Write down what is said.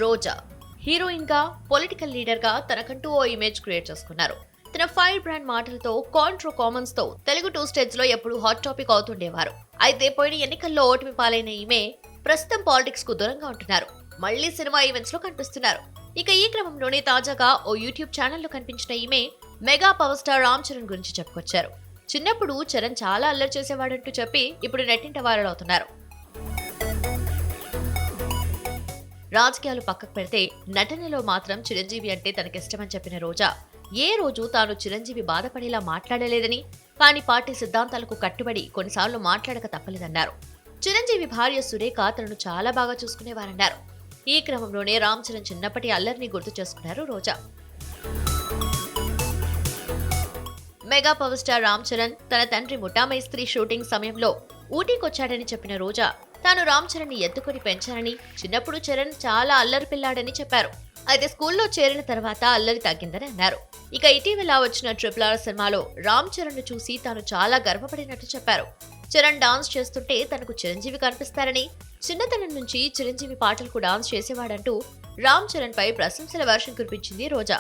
రోజా heroine గా, political leader గా తనకంటూ ఓ ఇమేజ్ క్రియేట్ చేసుకున్నారు. తన ఫైర్ బ్రాండ్ మాటలతో, కాంట్రో కామెంట్స్ తో తెలుగు టూ స్టేట్స్ లో ఎప్పుడు హాట్ టాపిక్ అవుతుండేవారు. అయితే పోయిన ఎన్నికల్లో ఓటమి పాలైన ఈమె ప్రస్తుతం పాలిటిక్స్ కు దూరంగా ఉంటున్నారు. మళ్లీ సినిమా ఈవెంట్స్ లో కనిపిస్తున్నారు. ఇక ఈ క్రమంలోనే తాజాగా ఓ యూట్యూబ్ ఛానల్లో కనిపించిన ఈమె mega power star Ram Charan గురించి చెప్పుకొచ్చారు. చిన్నప్పుడు చరణ్ చాలా అల్లరి చేసేవాడంటూ చెప్పి ఇప్పుడు నెట్టింట వైరల్ అవుతున్నారు. రాజకీయాలు పక్కకు పెడితే నటనలో మాత్రం చిరంజీవి అంటే తనకిష్టమని చెప్పిన రోజా ఏ రోజు తాను చిరంజీవి బాధపడేలా మాట్లాడలేదని, కానీ పార్టీ సిద్ధాంతాలకు కట్టుబడి కొన్నిసార్లు మాట్లాడక తప్పలేదన్నారు. చిరంజీవి భార్య సురేఖ తనను చాలా బాగా చూసుకునేవారన్నారు. ఈ క్రమంలోనే రామ్ చరణ్ చిన్నప్పటి అల్లరిని గుర్తు చేసుకున్నారు Roja. Mega power star Ram Charan తన తండ్రి ముఠా మేస్త్రి షూటింగ్ సమయంలో ఊటీకొచ్చాడని చెప్పిన రోజా తాను రామ్ చరణ్ ని ఎత్తుకుని పెంచానని, చిన్నప్పుడు చరణ్ చాలా అల్లరి పిల్లాడని చెప్పారు. అయితే స్కూల్లో చేరిన తర్వాత అల్లరి తగ్గిందని అన్నారు. ఇక ఇటీవల వచ్చిన RRR సినిమాలో రామ్ చరణ్ ను చూసి తాను చాలా గర్వపడినట్టు చెప్పారు. చరణ్ డాన్స్ చేస్తుంటే తనకు చిరంజీవి కనిపిస్తారని, చిన్నతనం నుంచి చిరంజీవి పాటలకు డాన్స్ చేసేవాడంటూ రామ్ చరణ్ పై ప్రశంసల వర్షం కురిపించింది రోజా.